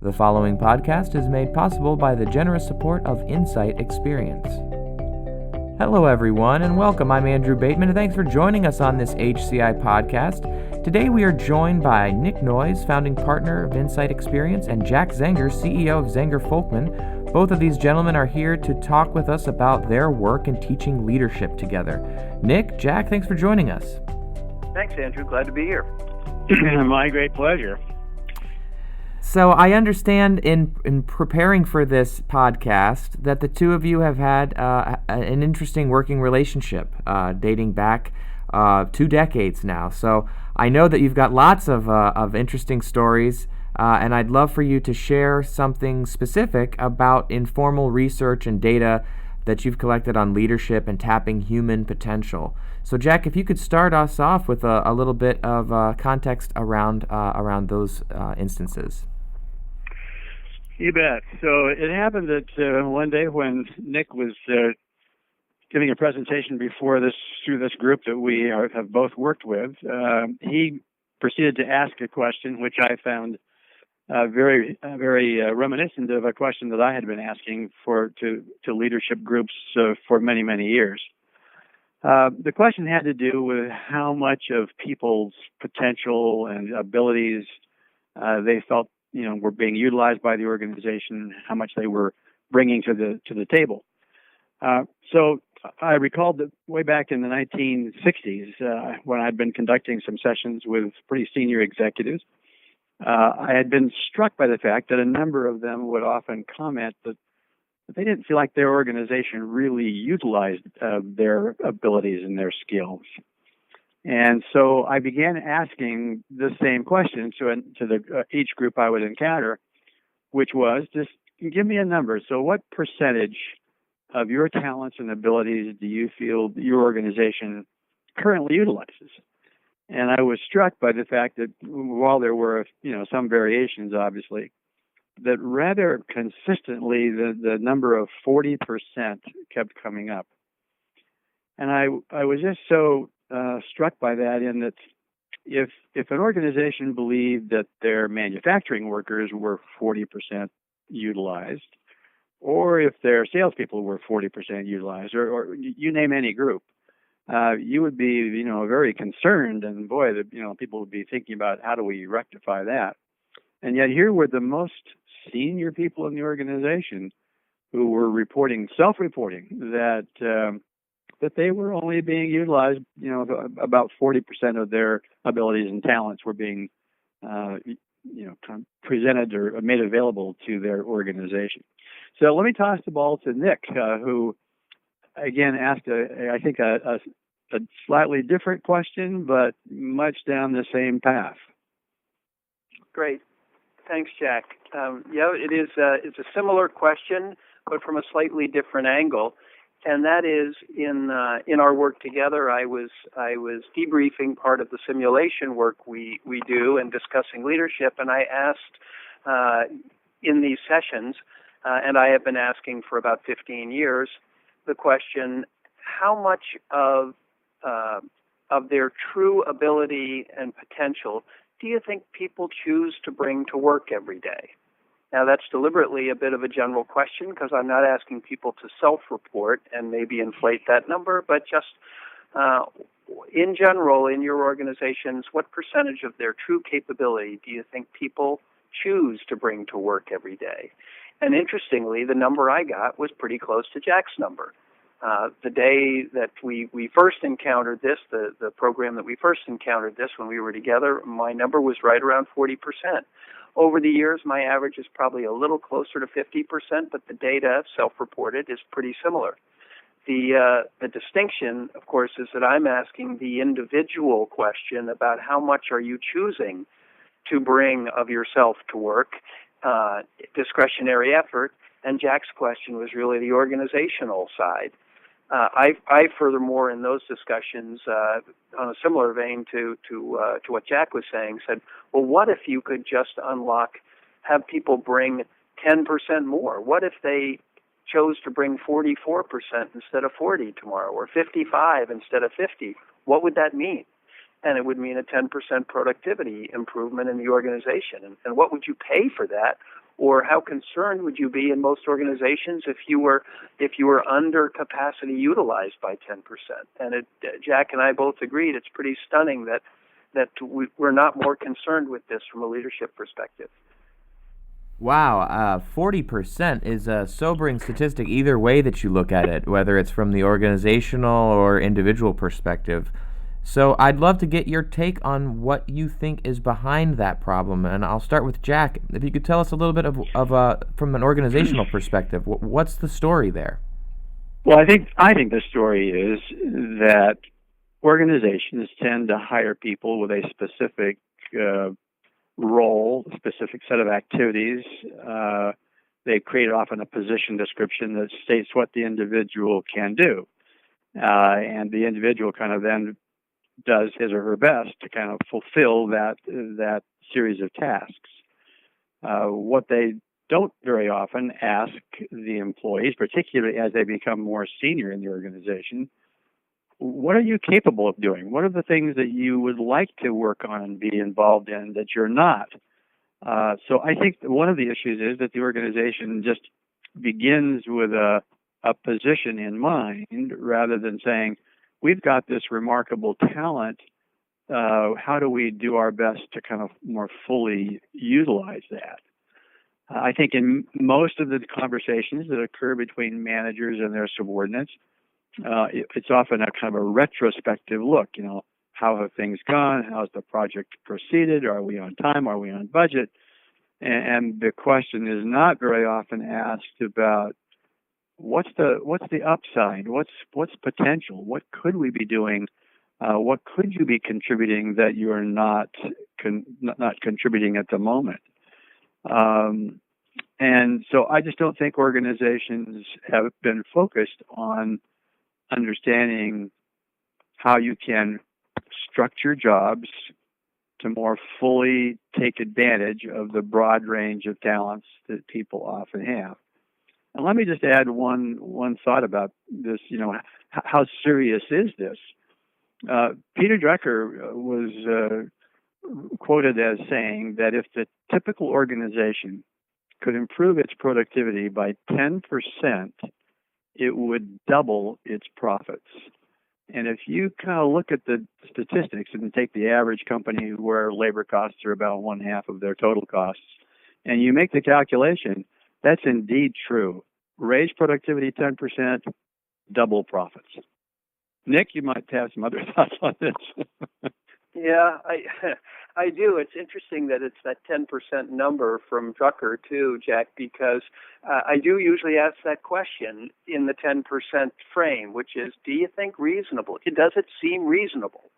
The following podcast is made possible by the generous support of Insight Experience. Hello, everyone, and welcome. I'm Andrew Bateman, and thanks for joining us on this HCI podcast. Today, we are joined by Nick Noyes, founding partner of Insight Experience, and Jack Zenger, CEO of Zenger Folkman. Both of these gentlemen are here to talk with us about their work in teaching leadership together. Nick, Jack, thanks for joining us. Thanks, Andrew. Glad to be here. My great pleasure. So I understand in preparing for this podcast that the two of you have had an interesting working relationship dating back 2 decades now. So I know that you've got lots of interesting stories, and I'd love for you to share something specific about informal research and data that you've collected on leadership and tapping human potential. So Jack, if you could start us off with a little bit of context around those instances. You bet. So it happened that one day when Nick was giving a presentation through this group that we have both worked with, he proceeded to ask a question which I found very reminiscent of a question that I had been asking to leadership groups for many years. The question had to do with how much of people's potential and abilities they felt were being utilized by the organization, how much they were bringing to the table. So I recalled that way back in the 1960s, when I'd been conducting some sessions with pretty senior executives, I had been struck by the fact that a number of them would often comment that they didn't feel like their organization really utilized their abilities and their skills. And so I began asking the same question to each group I would encounter, which was, just give me a number. So what percentage of your talents and abilities do you feel your organization currently utilizes? And I was struck by the fact that while there were some variations, obviously, that rather consistently the number of 40% kept coming up. And I was just so struck by that, in that if an organization believed that their manufacturing workers were 40% utilized, or if their salespeople were 40% utilized, or you name any group, you would be very concerned, and boy, people would be thinking about how do we rectify that. And yet here were the most senior people in the organization who were self-reporting that they were only being utilized, about 40% of their abilities and talents were being, presented or made available to their organization. So let me toss the ball to Nick, who, again, asked, I think, a slightly different question, but much down the same path. Great. Thanks, Jack. It's a similar question, but from a slightly different angle. And that is, in our work together, I was debriefing part of the simulation work we do and discussing leadership, and I asked in these sessions, and I have been asking for about 15 years, the question: how much of their true ability and potential do you think people choose to bring to work every day? Now, that's deliberately a bit of a general question, because I'm not asking people to self-report and maybe inflate that number, but just in general, in your organizations, what percentage of their true capability do you think people choose to bring to work every day? And interestingly, the number I got was pretty close to Jack's number. The day that we first encountered this, the program that we first encountered this when we were together, my number was right around 40%. Over the years, my average is probably a little closer to 50%, but the data, self-reported, is pretty similar. The distinction, of course, is that I'm asking the individual question about how much are you choosing to bring of yourself to work, discretionary effort, and Jack's question was really the organizational side. I furthermore, in those discussions, on a similar vein to what Jack was saying, said, well, what if you could just have people bring 10% more? What if they chose to bring 44% instead of 40 tomorrow, or 55 instead of 50? What would that mean? And it would mean a 10% productivity improvement in the organization. And what would you pay for that? Or how concerned would you be in most organizations if you were under capacity utilized by 10%? And Jack and I both agreed it's pretty stunning that we're not more concerned with this from a leadership perspective. Wow, 40% is a sobering statistic either way that you look at it, whether it's from the organizational or individual perspective. So I'd love to get your take on what you think is behind that problem, and I'll start with Jack. If you could tell us a little bit of from an organizational perspective, what's the story there? Well, I think the story is that organizations tend to hire people with a specific role, a specific set of activities. They create often a position description that states what the individual can do, and the individual kind of then does his or her best to kind of fulfill that series of tasks. What they don't very often ask the employees, particularly as they become more senior in the organization, what are you capable of doing? What are the things that you would like to work on and be involved in that you're not? So I think one of the issues is that the organization just begins with a position in mind rather than saying, we've got this remarkable talent. How do we do our best to kind of more fully utilize that? I think in most of the conversations that occur between managers and their subordinates, it's often a kind of a retrospective look. How have things gone? How's the project proceeded? Are we on time? Are we on budget? And the question is not very often asked about what's the upside? What's potential? What could we be doing? What could you be contributing that you are not contributing at the moment? And so I just don't think organizations have been focused on understanding how you can structure jobs to more fully take advantage of the broad range of talents that people often have. And let me just add one thought about this. How serious is this? Peter Drucker was quoted as saying that if the typical organization could improve its productivity by 10%, it would double its profits. And if you kind of look at the statistics and take the average company where labor costs are about 1/2 of their total costs, and you make the calculation, that's indeed true. Raise productivity 10%, double profits. Nick, you might have some other thoughts on this. Yeah, I do. It's interesting that it's that 10% number from Drucker too, Jack, because I do usually ask that question in the 10% frame, which is, do you think reasonable? Does it seem reasonable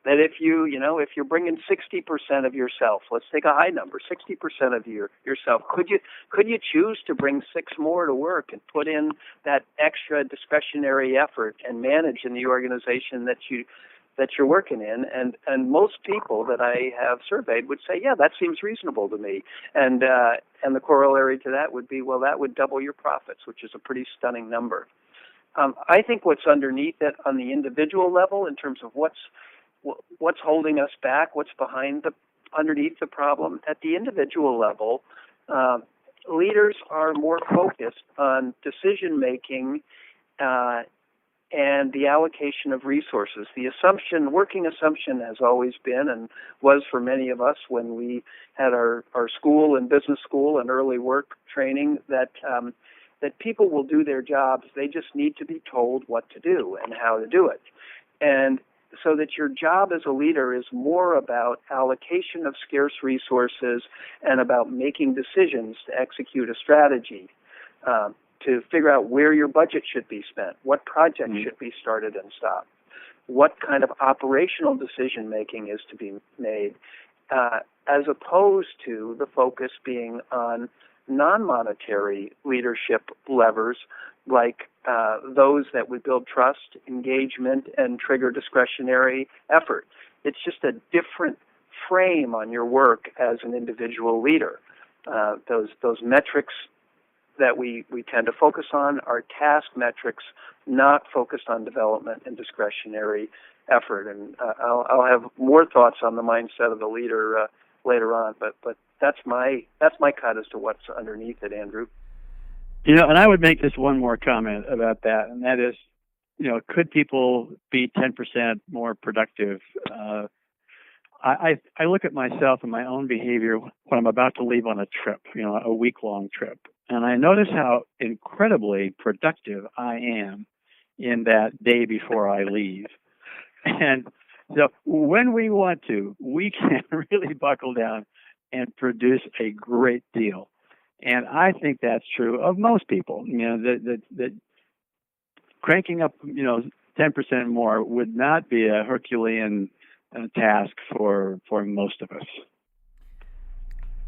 that if you're bringing 60% of yourself, let's take a high number, 60% of yourself, could you choose to bring 6 more to work and put in that extra discretionary effort and manage in the organization that you're working in? And most people that I have surveyed would say, yeah, that seems reasonable to me. And the corollary to that would be, well, that would double your profits, which is a pretty stunning number. I think what's underneath it on the individual level, in terms of what's holding us back, what's underneath the problem, at the individual level, leaders are more focused on decision making and the allocation of resources. The working assumption has always been, and was for many of us when we had our school and business school and early work training, that people will do their jobs. They just need to be told what to do and how to do it. And so that your job as a leader is more about allocation of scarce resources and about making decisions to execute a strategy, to figure out where your budget should be spent, what projects should be started and stopped, what kind of operational decision making is to be made, as opposed to the focus being on non-monetary leadership levers like those that would build trust, engagement, and trigger discretionary effort. It's just a different frame on your work as an individual leader. Those metrics that we tend to focus on are task metrics, not focused on development and discretionary effort. And I'll have more thoughts on the mindset of the leader later on. But that's my cut as to what's underneath it, Andrew. And I would make just one more comment about that, and that is, could people be 10% more productive? I look at myself and my own behavior when I'm about to leave on a trip, a week-long trip, and I notice how incredibly productive I am in that day before I leave. And so when we want to, we can really buckle down and produce a great deal. And I think that's true of most people. That cranking up, 10% more would not be a Herculean task for most of us.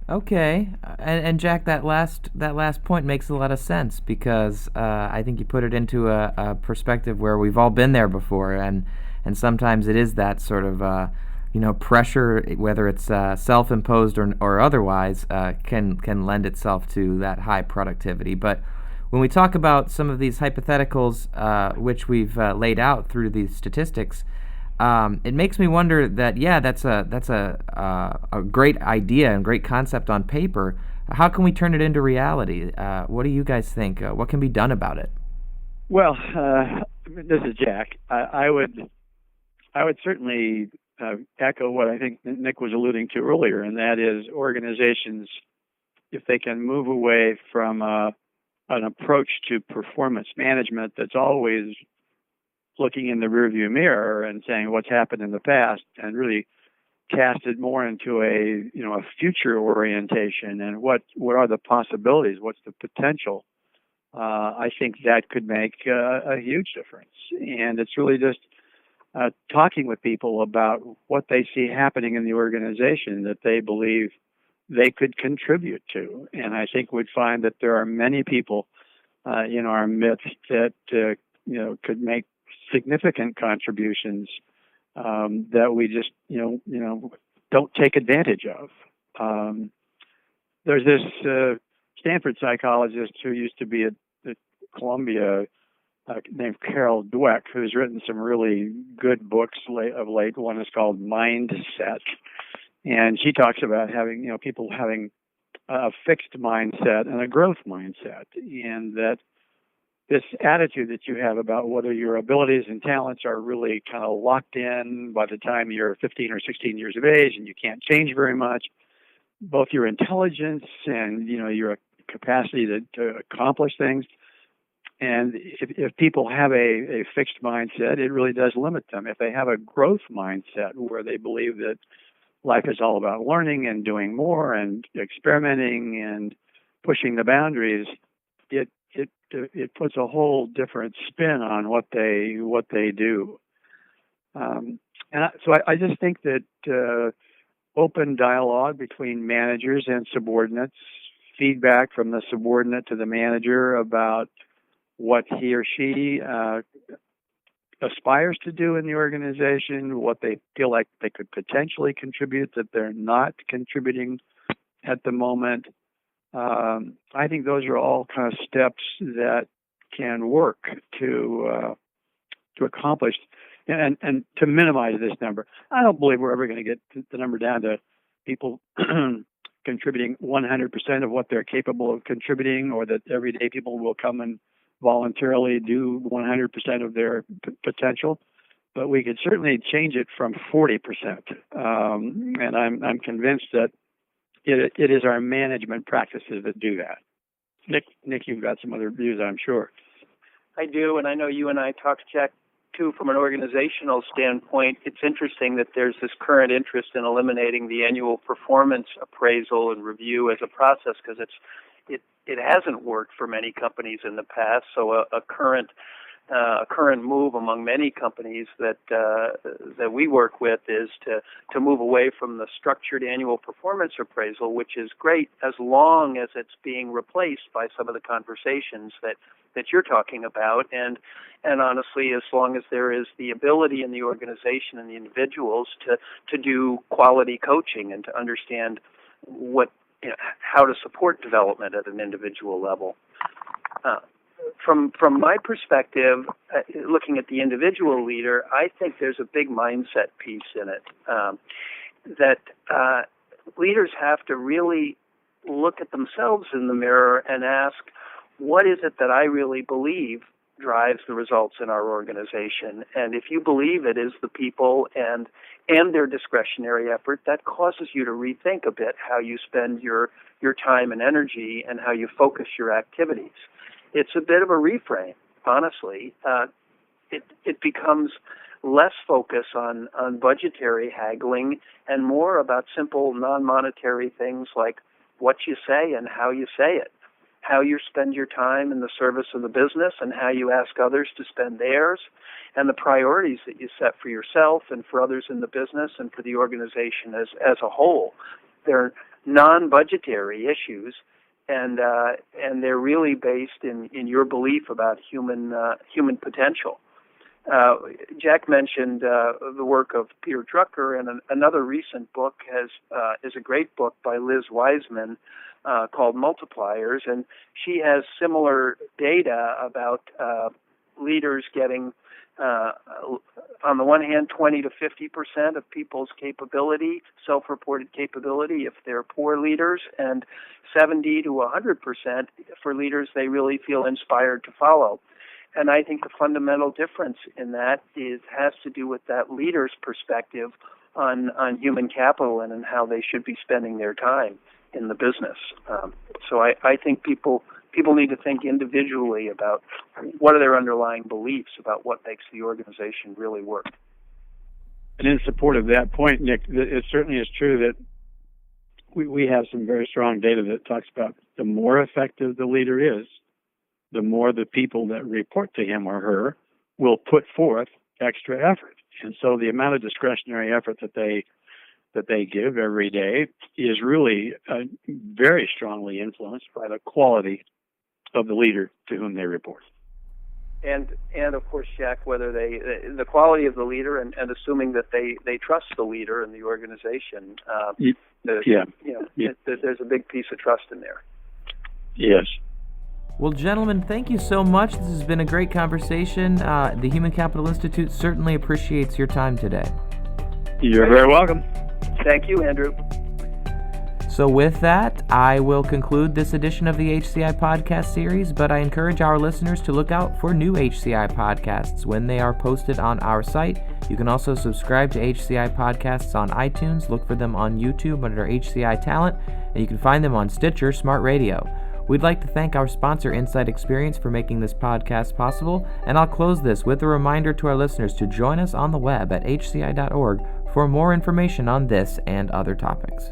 Okay, and Jack, that last point makes a lot of sense, because I think you put it into a perspective where we've all been there before, and sometimes it is that sort of pressure, whether it's self-imposed or otherwise, can lend itself to that high productivity. But when we talk about some of these hypotheticals, which we've laid out through these statistics, it makes me wonder that, that's a great idea and great concept on paper. How can we turn it into reality? What do you guys think? What can be done about it? Well, this is Jack. I would certainly echo what I think Nick was alluding to earlier, and that is organizations, if they can move away from an approach to performance management that's always looking in the rearview mirror and saying what's happened in the past, and really cast it more into a future orientation and what are the possibilities, what's the potential. I think that could make a huge difference. And it's really just talking with people about what they see happening in the organization that they believe they could contribute to. And I think we'd find that there are many people in our midst that could make significant contributions that we just don't take advantage of. There's this Stanford psychologist who used to be at Columbia, named Carol Dweck, who's written some really good books of late. One is called Mindset, and she talks about having people having a fixed mindset and a growth mindset, and that this attitude that you have about whether your abilities and talents are really kind of locked in by the time you're 15 or 16 years of age, and you can't change very much, both your intelligence and your capacity to accomplish things. And if people have a fixed mindset, it really does limit them. If they have a growth mindset where they believe that life is all about learning and doing more and experimenting and pushing the boundaries, it puts a whole different spin on what they do. So I just think that open dialogue between managers and subordinates, feedback from the subordinate to the manager about what he or she aspires to do in the organization, what they feel like they could potentially contribute that they're not contributing at the moment. I think those are all kind of steps that can work to accomplish and to minimize this number. I don't believe we're ever going to get the number down to people contributing 100% of what they're capable of contributing, or that every day people will come and voluntarily do 100% of their potential. But we could certainly change it from 40%. And I'm convinced that it is our management practices that do that. Nick, you've got some other views, I'm sure. I do, and I know you and I talked, Jack, too, from an organizational standpoint. It's interesting that there's this current interest in eliminating the annual performance appraisal and review as a process, because it hasn't worked for many companies in the past. So a current move among many companies that we work with is to move away from the structured annual performance appraisal, which is great as long as it's being replaced by some of the conversations that you're talking about, and honestly, as long as there is the ability in the organization and the individuals to do quality coaching and to understand how to support development at an individual level. From my perspective, looking at the individual leader, I think there's a big mindset piece in it. That leaders have to really look at themselves in the mirror and ask, what is it that I really believe drives the results in our organization? And if you believe it is the people and their discretionary effort, that causes you to rethink a bit how you spend your time and energy and how you focus your activities. It's a bit of a reframe, honestly. It becomes less focus on budgetary haggling and more about simple non-monetary things like what you say and how you say it, how you spend your time in the service of the business and how you ask others to spend theirs, and the priorities that you set for yourself and for others in the business and for the organization as a whole. They're non-budgetary issues, and they're really based in your belief about human potential. Jack mentioned the work of Peter Drucker, and another recent book is a great book by Liz Wiseman called Multipliers, and she has similar data about leaders getting, on the one hand, 20 to 50% of people's capability, self-reported capability, if they're poor leaders, and 70 to 100% for leaders they really feel inspired to follow. And I think the fundamental difference in that has to do with that leader's perspective on human capital and in how they should be spending their time in the business. So I think people need to think individually about what are their underlying beliefs about what makes the organization really work. And in support of that point, Nick, it certainly is true that we have some very strong data that talks about the more effective the leader is, the more the people that report to him or her will put forth extra effort. And so the amount of discretionary effort that they give every day is really very strongly influenced by the quality of the leader to whom they report. And of course, Jack, whether the quality of the leader and assuming that they trust the leader and the organization, there's a big piece of trust in there. Yes. Well, gentlemen, thank you so much. This has been a great conversation. The Human Capital Institute certainly appreciates your time today. You're very welcome. Thank you, Andrew. So with that, I will conclude this edition of the HCI podcast series, but I encourage our listeners to look out for new HCI podcasts when they are posted on our site. You can also subscribe to HCI podcasts on iTunes, look for them on YouTube under HCI Talent, and you can find them on Stitcher Smart Radio. We'd like to thank our sponsor, Insight Experience, for making this podcast possible, and I'll close this with a reminder to our listeners to join us on the web at hci.org for more information on this and other topics.